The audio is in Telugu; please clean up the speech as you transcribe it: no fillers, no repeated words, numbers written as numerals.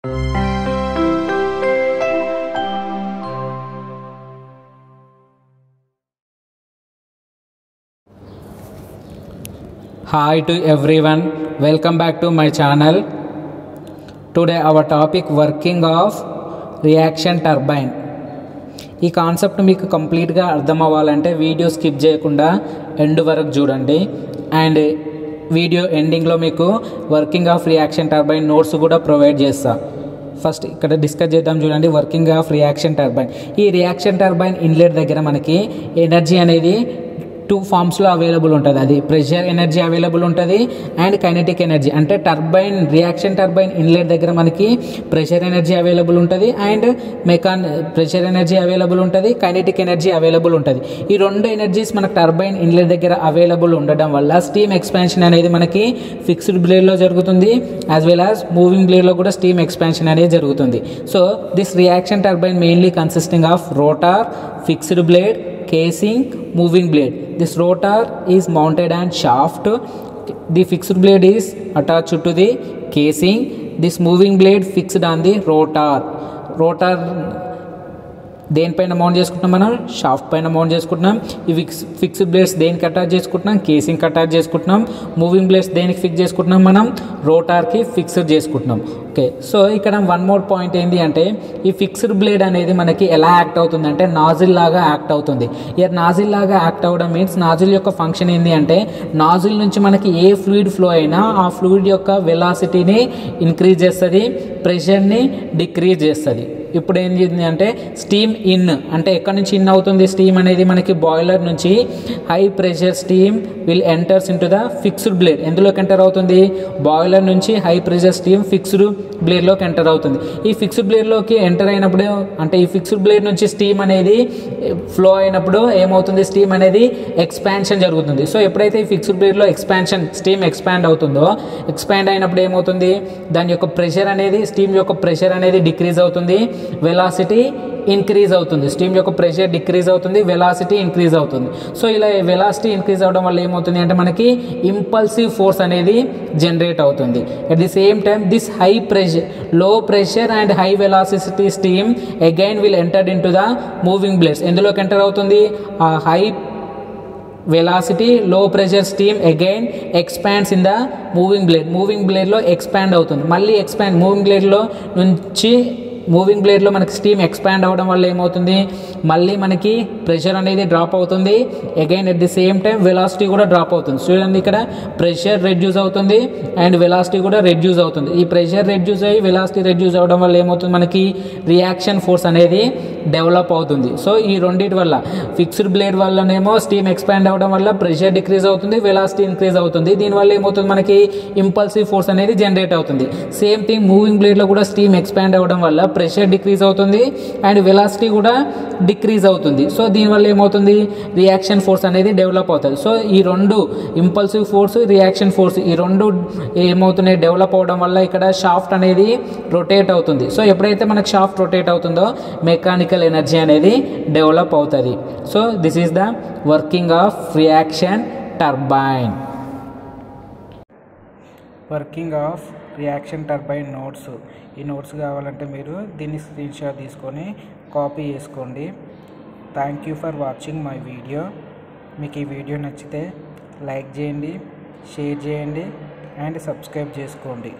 Hi to everyone, welcome back to my channel. Today our topic working of reaction turbine. ఈ కాన్సెప్ట్ మీకు కంప్లీట్గా అర్థం అవ్వాలంటే వీడియో స్కిప్ చేయకుండా ఎండ్ వరకు చూడండి. అండ్ వీడియో ఎండింగ్లో మీకు working of reaction turbine notes కూడా ప్రొవైడ్ చేస్తా. ఫస్ట్ ఇక్కడ డిస్కస్ చేద్దాం చూడండి. Working of reaction turbine. ఈ రియాక్షన్ టర్బైన్ ఇన్లెట్ దగ్గర మనకి ఎనర్జీ అనేది టూ ఫామ్స్లో అవైలబుల్ ఉంటుంది. అది ప్రెషర్ ఎనర్జీ అవైలబుల్ ఉంటుంది అండ్ కైనెటిక్ ఎనర్జీ. అంటే టర్బైన్ రియాక్షన్ టర్బైన్ ఇన్లెట్ దగ్గర మనకి ప్రెషర్ ఎనర్జీ అవైలబుల్ ఉంటుంది అండ్ ప్రెషర్ ఎనర్జీ అవైలబుల్ ఉంటుంది, కైనెటిక్ ఎనర్జీ అవైలబుల్ ఉంటుంది. ఈ రెండు ఎనర్జీస్ మనకు టర్బైన్ ఇన్లెట్ దగ్గర అవైలబుల్ ఉండడం వల్ల స్టీమ్ ఎక్స్పాన్షన్ అనేది మనకి ఫిక్స్డ్ బ్లేడ్లో జరుగుతుంది, యాజ్ వెల్ యాజ్ మూవింగ్ బ్లేడ్లో కూడా స్టీమ్ ఎక్స్పాన్షన్ అనేది జరుగుతుంది. So this reaction turbine mainly consisting of rotor, fixed blade, casing, moving blade. This rotor is mounted on shaft. The fixed blade is attached to the casing. This moving blade fixed on the rotor. Rotor దేనిపైన మౌంట్ చేసుకుంటున్నాం, మనం షాఫ్ట్ పైన మౌంట్ చేసుకుంటున్నాం. ఈ ఫిక్స్డ్ బ్లేడ్స్ దేనికి అటాచ్ చేసుకుంటున్నాం, కేసింగ్కి అటాచ్ చేసుకుంటున్నాం. మూవింగ్ బ్లేడ్స్ దేనికి ఫిక్స్ చేసుకుంటున్నాం, మనం రోటార్కి ఫిక్స్డ్ చేసుకుంటున్నాం. ఓకే, సో ఇక్కడ వన్ మోర్ పాయింట్ ఏంటి అంటే ఈ ఫిక్స్డ్ బ్లేడ్ అనేది మనకి ఎలా యాక్ట్ అవుతుంది అంటే నాజిల్ లాగా యాక్ట్ అవుతుంది. ఇయర్ నాజిల్ లాగా యాక్ట్ అవ్వడం మీన్స్ నాజిల్ యొక్క ఫంక్షన్ ఏంటి అంటే నాజిల్ నుంచి మనకి ఏ ఫ్లూయిడ్ ఫ్లో అయినా ఆ ఫ్లూయిడ్ యొక్క వెలాసిటీని ఇంక్రీజ్ చేస్తుంది, ప్రెషర్ని డిక్రీజ్ చేస్తుంది. ఇప్పుడు ఏం చేసింది అంటే స్టీమ్ ఇన్ అంటే ఎక్కడి నుంచి ఇన్ అవుతుంది స్టీమ్ అనేది మనకి బాయిలర్ నుంచి high pressure steam will enters into the fixed blade. ఎందులోకి ఎంటర్ అవుతుంది, బాయిలర్ నుంచి హై ప్రెషర్ స్టీమ్ ఫిక్స్డ్ బ్లేడ్లోకి ఎంటర్ అవుతుంది. ఈ ఫిక్స్డ్ బ్లేడ్లోకి ఎంటర్ అయినప్పుడు అంటే ఈ ఫిక్స్డ్ బ్లేడ్ నుంచి స్టీమ్ అనేది ఫ్లో అయినప్పుడు ఏమవుతుంది, స్టీమ్ అనేది ఎక్స్పాన్షన్ జరుగుతుంది. సో ఎప్పుడైతే ఈ ఫిక్స్డ్ బ్లేడ్లో ఎక్స్పాన్షన్ స్టీమ్ ఎక్స్పాండ్ అవుతుందో, ఎక్స్పాండ్ అయినప్పుడు ఏమవుతుంది, దాని యొక్క ప్రెషర్ అనేది స్టీమ్ యొక్క ప్రెషర్ అనేది డిక్రీజ్ అవుతుంది, వెలాసిటీ ఇంక్రీజ్ అవుతుంది. స్టీమ్ యొక్క ప్రెషర్ డిక్రీజ్ అవుతుంది, వెలాసిటీ ఇంక్రీజ్ అవుతుంది. సో ఇలా వెలాసిటీ ఇంక్రీజ్ అవడం వల్ల ఏమవుతుంది అంటే మనకి ఇంపల్సివ్ ఫోర్స్ అనేది జనరేట్ అవుతుంది. At the same time this high pressure, low pressure and high velocity steam again will enter into the moving blades. ఎందులోకి ఎంటర్ అవుతుంది, ఆ high velocity low pressure steam again expands in the moving blade. Moving బ్లేడ్లో ఎక్స్పాండ్ అవుతుంది, మళ్ళీ ఎక్స్పాండ్ మూవింగ్ బ్లేడ్లో నుంచి మూవింగ్ బ్లేడ్లో మనకి స్టీమ్ ఎక్స్పాండ్ అవ్వడం వల్ల ఏమవుతుంది, మళ్ళీ మనకి ప్రెషర్ అనేది డ్రాప్ అవుతుంది. Again at the same time velocity కూడా డ్రాప్ అవుతుంది. చూడండి ఇక్కడ ప్రెషర్ రెడ్యూస్ అవుతుంది అండ్ వెలాసిటీ కూడా రెడ్యూస్ అవుతుంది. ఈ ప్రెషర్ రెడ్యూస్ అయ్యి వెలాసిటీ రెడ్యూస్ అవ్వడం వల్ల ఏమవుతుంది, మనకి రియాక్షన్ ఫోర్స్ అనేది డెవలప్ అవుతుంది. సో ఈ రెండింటి వల్ల ఫిక్స్డ్ బ్లేడ్ వల్లనేమో స్టీమ్ ఎక్స్పాండ్ అవ్వడం వల్ల ప్రెషర్ డిక్రీజ్ అవుతుంది, వెలాసిటీ ఇంక్రీజ్ అవుతుంది. దీనివల్ల ఏమవుతుంది, మనకి ఇంపల్సివ్ ఫోర్స్ అనేది జనరేట్ అవుతుంది. సేమ్ థింగ్ మూవింగ్ బ్లేడ్లో కూడా స్టీమ్ ఎక్స్పాండ్ అవ్వడం వల్ల ప్రెషర్ డిక్రీజ్ అవుతుంది అండ్ వెలాసిటీ కూడా డిక్రీజ్ అవుతుంది. సో దీనివల్ల ఏమవుతుంది, రియాక్షన్ ఫోర్స్ అనేది డెవలప్ అవుతుంది. సో ఈ రెండు ఇంపల్సివ్ ఫోర్స్, రియాక్షన్ ఫోర్స్ ఈ రెండు ఏమవుతున్నాయి, డెవలప్ అవడం వల్ల ఇక్కడ షాఫ్ట్ అనేది రొటేట్ అవుతుంది. సో ఎప్పుడైతే మనకు షాఫ్ట్ రొటేట్ అవుతుందో మెకానికల్ ఎనర్జీ అనేది డెవలప్ అవుతుంది. So this is the working of reaction turbine. Working of reaction turbine notes. ఈ నోట్స్ కావాలంటే మీరు దీన్ని స్క్రీన్ షాట్ తీసుకొని కాపీ చేసుకోండి. Thank you for watching my video. మీకు ఈ వీడియో నచ్చితే లైక్ చేయండి, షేర్ చేయండి అండ్ సబ్స్క్రైబ్ చేసుకోండి.